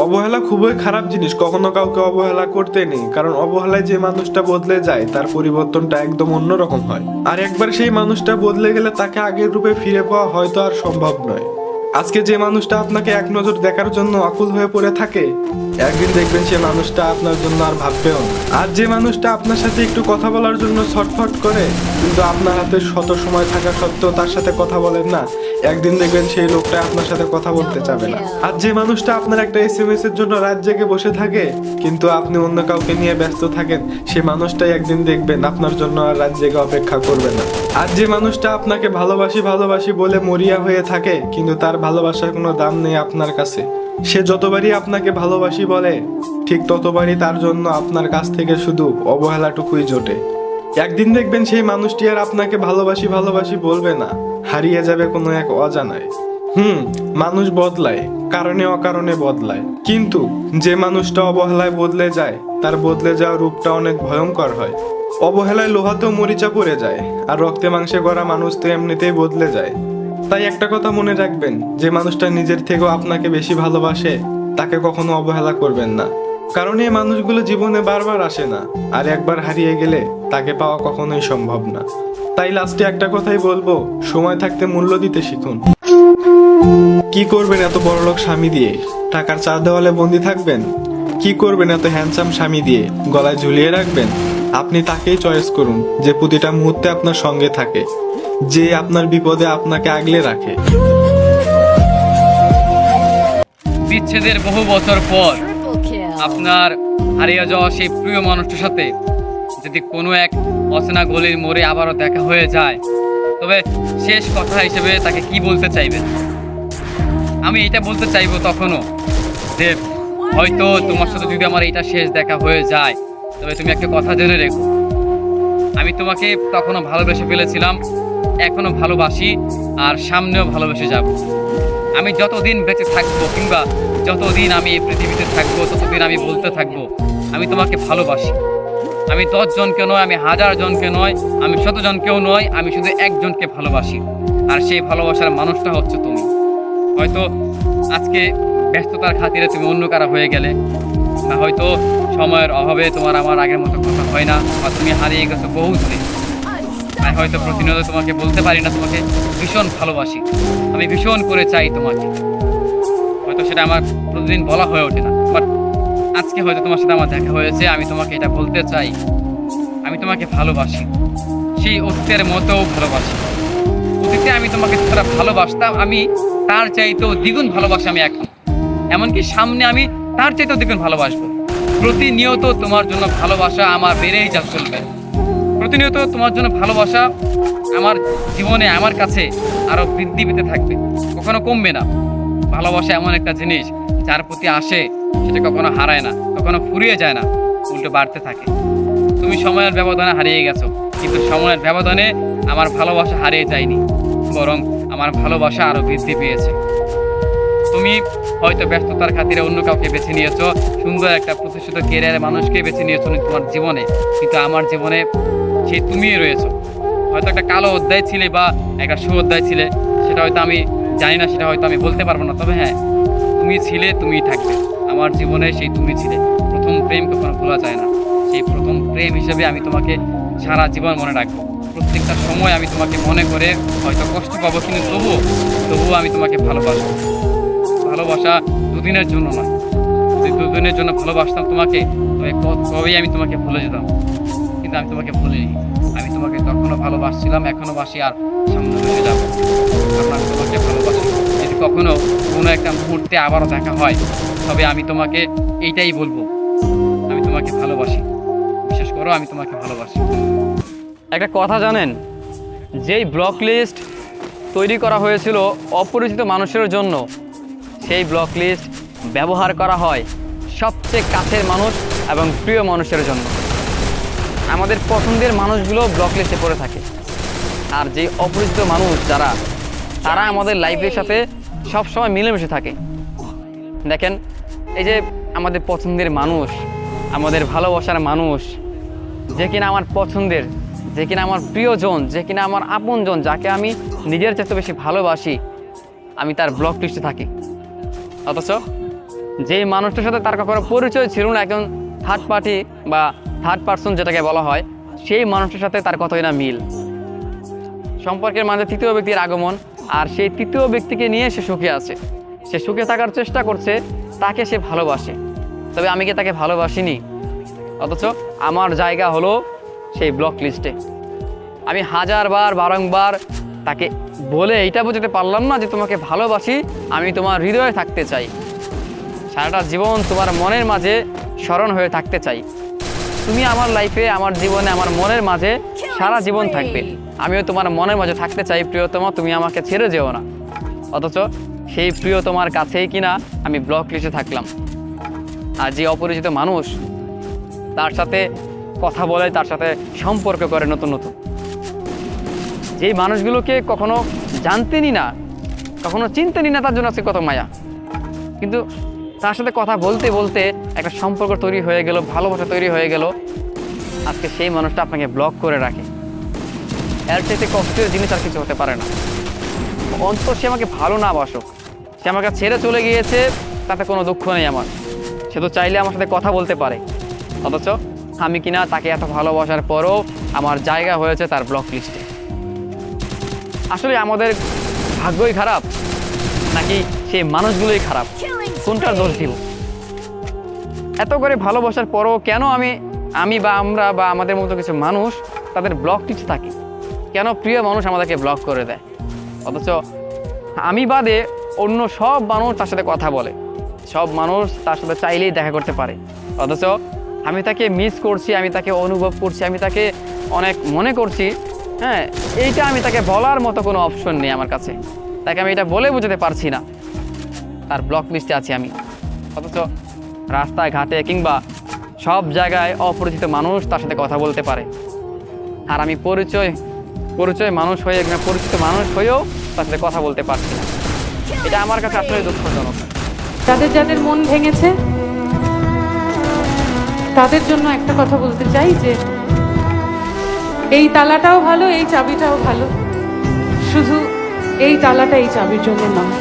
অবহেলা খুবই খারাপ জিনিস, কখনো কাউকে অবহেলা করতে নেই, কারণ অবহেলায় যে মানুষটা বদলে যায় তার পরিবর্তনটা একদম অন্যরকম হয়। আর একবার সেই মানুষটা বদলে গেলে তাকে আগের রূপে ফিরে পাওয়া হয়তো আর সম্ভব নয়। আজকে যে মানুষটা আপনাকে এক নজর দেখার জন্য আকুল হয়ে পড়ে থাকে, একদিন দেখবেন সে মানুষটা আপনার জন্য আর ভাববেও না। আর যে মানুষটা আপনার সাথে একটু কথা বলার জন্য ছটফট করে, কিন্তু আপনার হাতে শত সময় থাকা সত্ত্বেও তার সাথে কথা বলেন না, একদিন দেখবেন সেই লোকটা আপনার সাথে কথা বলতে চাবে না। আর যে মানুষটা আপনার একটা এসএমএস এর জন্য রাত জেগে বসে থাকে, কিন্তু আপনি অন্য কাউকে নিয়ে ব্যস্ত থাকেন, সে মানুষটাই একদিন দেখবেন আপনার জন্য আর রাত জেগে অপেক্ষা করবে না। আর যে মানুষটা আপনাকে ভালোবাসি ভালোবাসি বলে মরিয়া হয়ে থাকে, কিন্তু তার ভালোবাসার কোনো দাম নেই আপনার কাছে, সে যতবারই আপনাকে ভালোবাসি বলে, ঠিক ততবারই তার জন্য আপনার কাছ থেকে শুধু অবহেলাটুকুই জোটে। একদিন দেখবেন সেই মানুষটি আর আপনাকে ভালোবাসি ভালোবাসি বলবে না, হারিয়ে যাবে কোনো এক অজানায়। মানুষ বদলায়, কারণে অকারণে বদলায়, কিন্তু যে মানুষটা অবহেলায় বদলে যায় তার বদলে যাওয়া রূপটা অনেক ভয়ঙ্কর হয়। অবহেলায় লোহাতেও মরিচা পড়ে যায়, আর রক্তে মাংসে গড়া মানুষ তো এমনিতেই বদলে যায়। তাই একটা কথা মনে রাখবেন, যে মানুষটা নিজের থেকেও আপনাকে বেশি ভালোবাসে তাকে কখনো অবহেলা করবেন না, কারণ এই মানুষগুলো জীবনে বারবার আসে না, আর একবার হারিয়ে গেলে তাকে পাওয়া কখনোই সম্ভব না। তাই লাস্টে একটা কথাই বলবো, সময় থাকতে মূল্য দিতে শিখুন। কি করবেন এত বড়লোক স্বামী দিয়ে? টাকার চার দেওয়ালে বন্দি থাকবেন? কি করবেন এত হ্যান্ডসাম স্বামী দিয়ে? গলায় ঝুলিয়ে রাখবেন? আপনি তাকেই চয়েস করুন যে প্রতিটা মুহূর্তে আপনার সঙ্গে থাকে, যে আপনার বিপদে আপনাকে আগলে রাখে। বিচ্ছেদের বহু বছর পর আপনার হারিয়ে যাওয়া সেই প্রিয় মানুষটার সাথে যদি কোনো এক অচেনা গলির মোড়ে আবারও দেখা হয়ে যায়, তবে শেষ কথা হিসেবে তাকে কি বলতে চাইবেন? আমি এটা বলতে চাইবো তখনও যে হয়তো তোমার সাথে যদি আমার এটা শেষ দেখা হয়ে যায়, তবে তুমি একটা কথা জেনে রেখো, আমি তোমাকে তখনও ভালোবেসে ফেলেছিলাম, এখনো ভালোবাসি, আর সামনেও ভালোবেসে যাব। আমি যতদিন বেঁচে থাকবো কিংবা যতদিন আমি এই পৃথিবীতে থাকবো, ততদিন আমি বলতে থাকবো আমি তোমাকে ভালোবাসি। আমি 10 জনকে নয়, আমি 1000 জনকে নয়, আমি 100 জনকেও নয়, আমি শুধু একজনকে ভালোবাসি, আর সেই ভালোবাসার মানুষটা হচ্ছে তুমি। হয়তো আজকে ব্যস্ততার খাতিরে তুমি অন্য কারা হয়ে গেলে, না হয়তো সময়ের অভাবে তোমার আমার আগের মতো কথা হয় না, বা তুমি হারিয়ে গেছো বহু দূরে। আমি হয়তো প্রতিনিয়ত তোমাকে বলতে পারি না তোমাকে ভীষণ ভালোবাসি, আমি ভীষণ করে চাই তোমাকে, হয়তো সেটা আমার প্রতিদিন বলা হয়ে ওঠে না। বাট আজকে হয়তো তোমার সাথে আমার দেখা হয়েছে, আমি তোমাকে এটা বলতে চাই, আমি তোমাকে ভালোবাসি, সেই অতীতের মতোও ভালোবাসি। অতীতে আমি তোমাকে যতটা ভালোবাসতাম, আমি তার চাইতেও দ্বিগুণ ভালোবাসি আমি এখন, এমনকি সামনে আমি তার চাইতেও দ্বিগুণ ভালোবাসবো। প্রতিনিয়ত তোমার জন্য ভালোবাসা আমার বেড়েই যা চলবে, প্রতিনিয়ত তোমার জন্য ভালোবাসা আমার জীবনে আমার কাছে আরও বৃদ্ধি পেতে থাকবে, কখনো কমবে না। ভালোবাসা এমন একটা জিনিস যার প্রতি আসে সেটা কখনো হারায় না, কখনো ফুরিয়ে যায় না, উল্টো বাড়তে থাকে। তুমি সময়ের ব্যবধানে হারিয়ে গেছো, কিন্তু সময়ের ব্যবধানে আমার ভালোবাসা হারিয়ে যায়নি, বরং আমার ভালোবাসা আরও বৃদ্ধি পেয়েছে। তুমি হয়তো ব্যস্ততার খাতিরে অন্য কাউকে বেছে নিয়েছো, সুন্দর একটা প্রতিষ্ঠিত কেরিয়ারের মানুষকে বেছে নিয়েছো তোমার জীবনে, কিন্তু আমার জীবনে সেই তুমিই রয়েছো। হয়তো একটা কালো অধ্যায় ছিলে বা একটা সুঅধ্যায় ছিলে, সেটা হয়তো আমি জানি না, সেটা হয়তো আমি বলতে পারবো না, তবে হ্যাঁ, তুমি ছিলে, তুমিই থাকবে আমার জীবনে, সেই তুমি ছিলে। প্রথম প্রেম কখনো ভোলা যায় না, সেই প্রথম প্রেম হিসেবে আমি তোমাকে সারা জীবন মনে রাখবো। প্রত্যেকটা সময় আমি তোমাকে মনে করে হয়তো কষ্ট পাবো, কিন্তু তবুও আমি তোমাকে ভালোবাসবো। ভালোবাসা দুদিনের জন্য নয়, যদি দুদিনের জন্য ভালোবাসতাম তোমাকে, তবে কবেই আমি তোমাকে ভুলে যেতাম, কিন্তু আমি তোমাকে ভুলিনি। আমি তোমাকে তখনও ভালোবাসছিলাম, এখনও বাসি, আর সামনে বেঁচে যাবো, কারণ আমি তোমাকে ভালোবাসি। যদি কখনো কোনো একটা মুহূর্তে আবারও দেখা হয়, তবে আমি তোমাকে এইটাই বলবো, আমি তোমাকে ভালোবাসি, বিশেষ করো আমি তোমাকে ভালোবাসি। একটা কথা জানেন, যেই ব্লক লিস্ট তৈরি করা হয়েছিল অপরিচিত মানুষের জন্য, সেই ব্লক লিস্ট ব্যবহার করা হয় সবচেয়ে কাছের মানুষ এবং প্রিয় মানুষের জন্য। আমাদের পছন্দের মানুষগুলো ব্লক লিস্টে পড়ে থাকে, আর যে অপরিচিত মানুষ যারা, তারা আমাদের লাইফের সাথে সবসময় মিলেমিশে থাকে। দেখেন, এই যে আমাদের পছন্দের মানুষ, আমাদের ভালোবাসার মানুষ, যে কিনা আমার পছন্দের, যে কিনা আমার প্রিয়জন, যে কিনা আমার আপনজন, যাকে আমি নিজের চাইতে বেশি ভালোবাসি, আমি তার ব্লক লিস্টে থাকি। অথচ যেই মানুষটার সাথে তার কখনো পরিচয় ছিল না, একজন থার্ড পার্টি বা থার্ড পার্সন যেটাকে বলা হয়, সেই মানুষটার সাথে তার কতই না মিল। সম্পর্কের মাঝে তৃতীয় ব্যক্তির আগমন, আর সেই তৃতীয় ব্যক্তিকে নিয়ে সে সুখে আছে, সে সুখে থাকার চেষ্টা করছে, তাকে সে ভালোবাসে। তবে আমি কি তাকে ভালোবাসিনি? অথচ আমার জায়গা হলো সেই ব্লক লিস্টে। আমি হাজারবার বারংবার তাকে বলে এইটা বোঝাতে পারলাম না যে তোমাকে ভালোবাসি, আমি তোমার হৃদয়ে থাকতে চাই, সারাটা জীবন তোমার মনের মাঝে স্মরণ হয়ে থাকতে চাই। তুমি আমার লাইফে, আমার জীবনে, আমার মনের মাঝে সারা জীবন থাকবে। আমিও তোমার মনের মাঝে থাকতে চাই প্রিয়তমা, তুমি আমাকে ছেড়ে যেও না। অথচ সেই প্রিয়তমার কাছেই কিনা আমি ব্লক লিস্টে থাকলাম। আর যে অপরিচিত মানুষ তার সাথে কথা বলে, তার সাথে সম্পর্ক করে নতুন নতুন, যেই মানুষগুলোকে কখনো জানতেনি না, কখনো চিনতেনি না, তার জন্য আজকে কত মায়া। কিন্তু তার সাথে কথা বলতে বলতে একটা সম্পর্ক তৈরি হয়ে গেল, ভালোবাসা তৈরি হয়ে গেল, আজকে সেই মানুষটা আপনাকে ব্লক করে রাখে। এর চাইতে কষ্টের জিনিস আর কিছু হতে পারে না। অন্তত সে আমাকে ভালো না বাসুক, সে আমাকে ছেড়ে চলে গিয়েছে, তাতে কোনো দুঃখ নেই আমার, সে তো চাইলে আমার সাথে কথা বলতে পারে। অথচ আমি কিনা তাকে এত ভালোবাসার পরও আমার জায়গা হয়েছে তার ব্লক লিস্টে। আসলে আমাদের ভাগ্যই খারাপ নাকি সেই মানুষগুলোই খারাপ? কোনটার দোষ দিব? এত করে ভালোবাসার পরও কেন আমি বা আমরা বা আমাদের মতো কিছু মানুষ তাদের ব্লক লিস্টে থাকি? কেন প্রিয় মানুষ আমাদেরকে ব্লক করে দেয়? অথচ আমি বাদে অন্য সব মানুষ তার সাথে কথা বলে, সব মানুষ তার সাথে চাইলেই দেখা করতে পারে। অথচ আমি তাকে মিস করছি, আমি তাকে অনুভব করছি, আমি তাকে অনেক মনে করছি, হ্যাঁ, এইটা আমি তাকে বলার মতো কোনো অপশন নেই আমার কাছে। তাকে আমি এটা বলে বোঝাতে পারছি না, তার ব্লক লিস্টে আছি আমি। অথচ রাস্তায় ঘাটে কিংবা সব জায়গায় অপরিচিত মানুষ তার সাথে কথা বলতে পারে, আর আমি পরিচয় মানুষ হয়ে, পরিচিত মানুষ হয়েও তার সাথে কথা বলতে পারছি না। এটা আমার কাছে আসলে দুঃখজনক। যাদের মন ভেঙেছে তাদের জন্য একটা কথা বলতে চাই যে এই তালাটাও ভালো, এই চাবিটাও ভালো, শুধু এই তালাটা এই চাবির জন্য নয়।